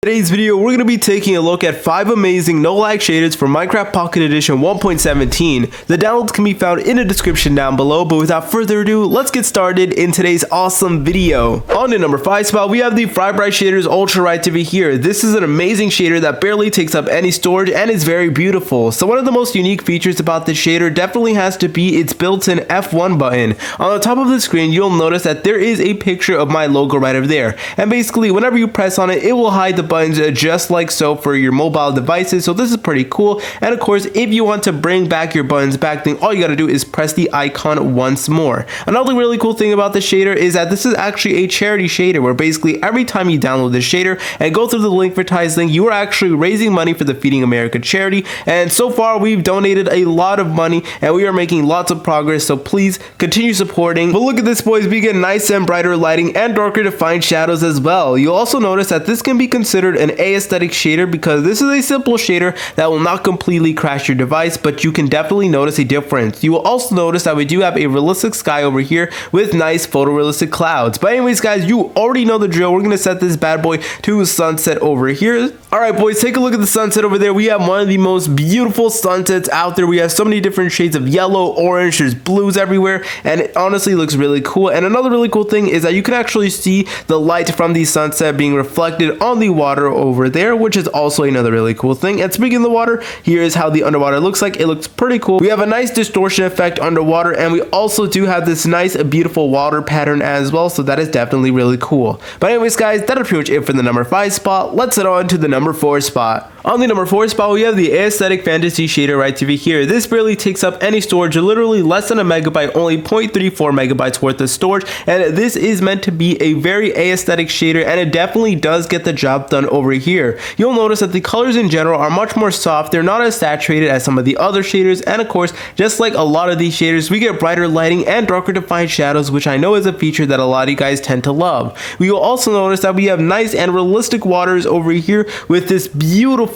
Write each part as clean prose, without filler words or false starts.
Today's video, we're going to be taking a look at 5 amazing no-lag shaders for Minecraft Pocket Edition 1.17. The downloads can be found in the description down below, but without further ado, let's get started in today's awesome video. On the number 5 spot, we have the FryBry Shaders Ultra right over here. This is an amazing shader that barely takes up any storage and is very beautiful. So one of the most unique features about this shader definitely has to be its built-in F1 button. On the top of the screen, you'll notice that there is a picture of my logo right over there. And basically, whenever you press on it, it will hide the buttons just like so for your mobile devices. So this is pretty cool. And of course, if you want to bring back your buttons back, then all you gotta do is press the icon once more. Another really cool thing about the shader is that this is actually a charity shader, where basically every time you download this shader and go through the Linkvertise link, you are actually raising money for the Feeding America charity. And so far, we've donated a lot of money and we are making lots of progress. So please continue supporting. But look at this, boys, we get nice and brighter lighting and darker defined shadows as well. You'll also notice that this can be considered an aesthetic shader because this is a simple shader that will not completely crash your device, but you can definitely notice a difference. You will also notice that we do have a realistic sky over here with nice photorealistic clouds. But anyways, guys, you already know the drill. We're gonna set this bad boy to sunset over here. All right, boys, take a look at the sunset over there. We have one of the most beautiful sunsets out there. We have so many different shades of yellow, orange, there's blues everywhere, and it honestly looks really cool. And another really cool thing is that you can actually see the light from the sunset being reflected on the water over there, which is also another really cool thing. And speaking of the water, here is how the underwater looks like. It looks pretty cool. We have a nice distortion effect underwater, and we also do have this nice, beautiful water pattern as well, so that is definitely really cool. But anyways, guys, that'll pretty much it for the number 5 spot. Let's head on to the number 4 spot. On the number 4 spot, we have the Aesthetic Fantasy shader right over here. This barely takes up any storage, literally less than a megabyte, only 0.34 megabytes worth of storage, and this is meant to be a very aesthetic shader, and it definitely does get the job done over here. You'll notice that the colors in general are much more soft. They're not as saturated as some of the other shaders, and of course, just like a lot of these shaders, we get brighter lighting and darker defined shadows, which I know is a feature that a lot of you guys tend to love. We will also notice that we have nice and realistic waters over here with this beautiful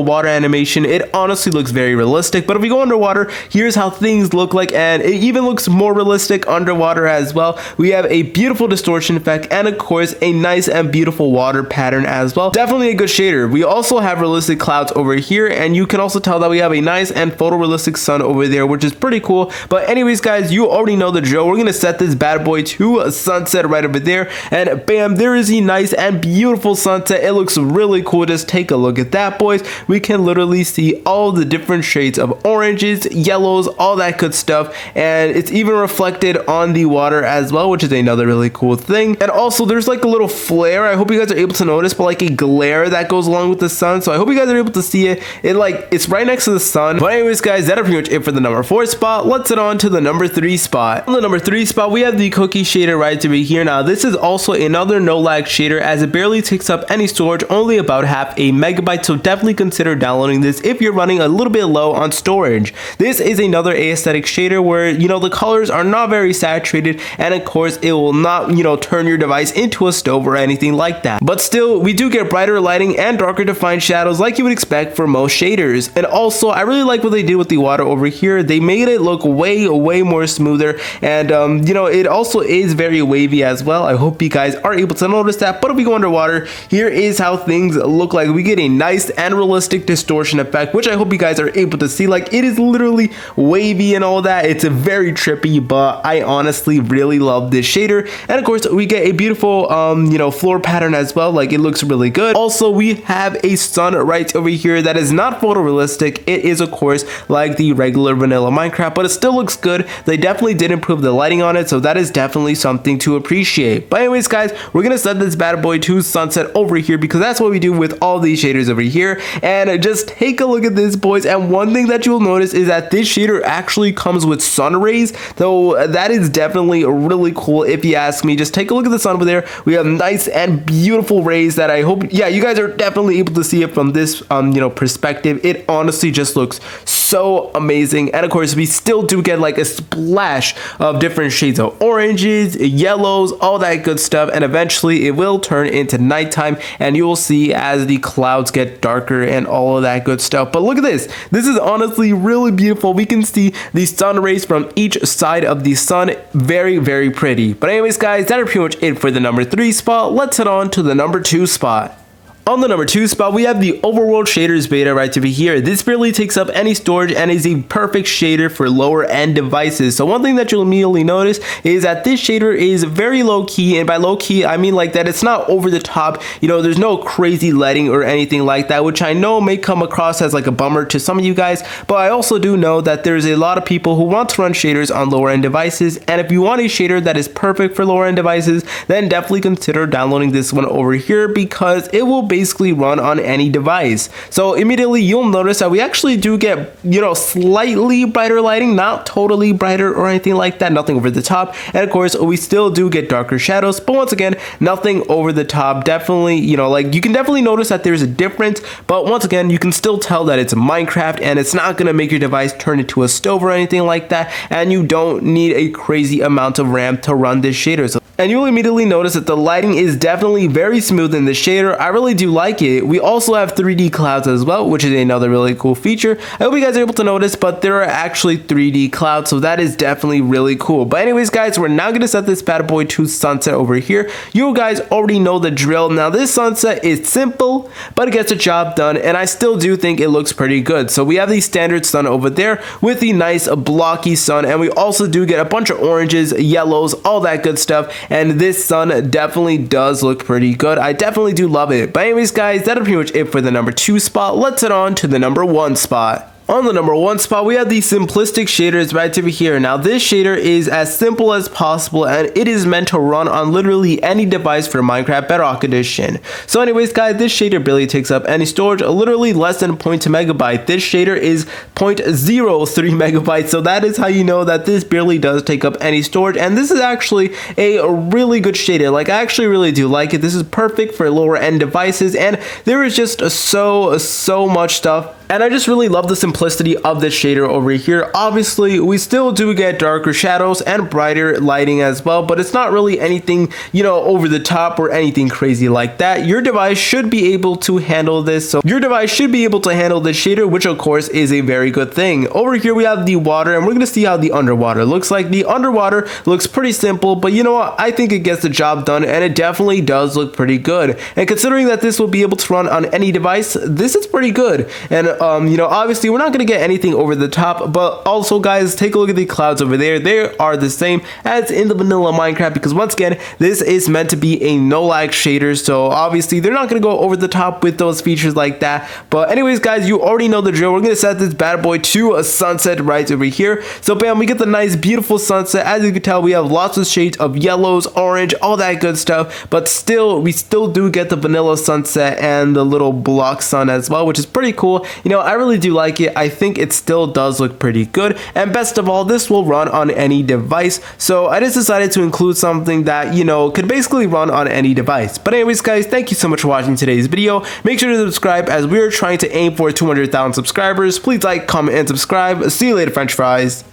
water animation. It honestly looks very realistic, but if we go underwater, here's how things look like, and it even looks more realistic underwater as well. We have a beautiful distortion effect and of course a nice and beautiful water pattern as well. Definitely a good shader. We also have realistic clouds over here, and you can also tell that we have a nice and photorealistic sun over there, which is pretty cool. But anyways, guys, you already know the drill. We're gonna set this bad boy to a sunset right over there, and bam, there is a nice and beautiful sunset. It looks really cool. Just take a look at that, boys. We can literally see all the different shades of oranges, yellows, all that good stuff, and it's even reflected on the water as well, which is another really cool thing. And also, there's like a little flare. I hope you guys are able to notice, but like a glare that goes along with the sun. So I hope you guys are able to see it. It's right next to the sun. But anyways, guys, that's pretty much it for the number 4 spot. Let's head on to the number 3 spot. On the number 3 spot, we have the cookie shader right over here. Now, this is also another no lag shader, as it barely takes up any storage, only about half a megabyte. So definitely consider downloading this if you're running a little bit low on storage. This is another aesthetic shader where, you know, the colors are not very saturated, and of course it will not, you know, turn your device into a stove or anything like that. But still, we do get brighter lighting and darker defined shadows like you would expect for most shaders. And also, I really like what they did with the water over here. They made it look way more smoother, and you know, it also is very wavy as well. I hope you guys are able to notice that. But if we go underwater, here is how things look like. We get a nice and realistic distortion effect, which I hope you guys are able to see. Like, it is literally wavy and all that. It's a very trippy, but I honestly really love this shader. And of course, we get a beautiful you know, floor pattern as well. Like, it looks really good. Also, we have a sun right over here that is not photorealistic. It is of course like the regular vanilla Minecraft, but it still looks good. They definitely did improve the lighting on it, so that is definitely something to appreciate. But anyways, guys, we're gonna set this bad boy to sunset over here because that's what we do with all these shaders over here. And just take a look at this, boys, and one thing that you'll notice is that this shader actually comes with sun rays, though that is definitely really cool if you ask me. Just take a look at the sun over there. We have nice and beautiful rays that I hope, yeah, you guys are definitely able to see it from this you know, perspective. It honestly just looks so amazing. And of course, we still do get like a splash of different shades of oranges, yellows, all that good stuff, and eventually it will turn into nighttime, and you will see as the clouds get darker and all of that good stuff. But look at this. This is honestly really beautiful. We can see the sun rays from each side of the sun. Very pretty. But anyways, guys, that is pretty much it for the number 3 spot. Let's head on to the number 2 spot. On the number 2 spot, we have the Overworld Shaders beta right over here. This barely takes up any storage and is a perfect shader for lower end devices. So one thing that you'll immediately notice is that this shader is very low key, and by low key I mean like that it's not over the top. You know, there's no crazy lighting or anything like that, which I know may come across as like a bummer to some of you guys, but I also do know that there's a lot of people who want to run shaders on lower end devices, and if you want a shader that is perfect for lower end devices, then definitely consider downloading this one over here, because it will basically run on any device. So immediately you'll notice that we actually do get, you know, slightly brighter lighting, not totally brighter or anything like that, nothing over the top, and of course we still do get darker shadows, but once again, nothing over the top. Definitely, you know, like you can definitely notice that there's a difference, but once again, you can still tell that it's Minecraft and it's not going to make your device turn into a stove or anything like that, and you don't need a crazy amount of RAM to run this shader. And you'll immediately notice that the lighting is definitely very smooth in the shader. I really do like it. We also have 3D clouds as well, which is another really cool feature. I hope you guys are able to notice, but there are actually 3D clouds, so that is definitely really cool. But anyways, guys, we're now going to set this bad boy to sunset over here. You guys already know the drill. Now, this sunset is simple, but it gets the job done, and I still do think it looks pretty good. So we have the standard sun over there with the nice blocky sun, and we also do get a bunch of oranges, yellows, all that good stuff. And this sun definitely does look pretty good. I definitely do love it. But anyways, guys, that's pretty much it for the number 2 spot. Let's head on to the number 1 spot. On the number 1 spot, we have the Simplistic Shaders right over here. Now, this shader is as simple as possible, and it is meant to run on literally any device for Minecraft Bedrock Edition. So anyways, guys, this shader barely takes up any storage, literally less than 0.2 megabyte. This shader is 0.03 megabytes, so that is how you know that this barely does take up any storage, and this is actually a really good shader. Like, I actually really do like it. This is perfect for lower end devices, and there is just so much stuff. And I just really love the simplicity of this shader over here. Obviously, we still do get darker shadows and brighter lighting as well, but it's not really anything, you know, over the top or anything crazy like that. Your device should be able to handle this. So your device should be able to handle this shader, which of course is a very good thing. Over here, we have the water, and we're going to see how the underwater looks like. The underwater looks pretty simple, but you know what? I think it gets the job done, and it definitely does look pretty good. And considering that this will be able to run on any device, this is pretty good. And you know, obviously we're not going to get anything over the top, but also, guys, take a look at the clouds over there. They are the same as in the vanilla Minecraft, because once again, this is meant to be a no lag shader, so obviously they're not going to go over the top with those features like that. But anyways, guys, you already know the drill. We're going to set this bad boy to a sunset right over here. So bam, we get the nice beautiful sunset. As you can tell, we have lots of shades of yellows, orange, all that good stuff, but still, we still do get the vanilla sunset and the little block sun as well, which is pretty cool. You know, I really do like it. I think it still does look pretty good, and best of all, this will run on any device. So I just decided to include something that, you know, could basically run on any device. But anyways, guys, thank you so much for watching today's video. Make sure to subscribe, as we are trying to aim for 200,000 subscribers. Please like, comment, and subscribe. See you later, French fries.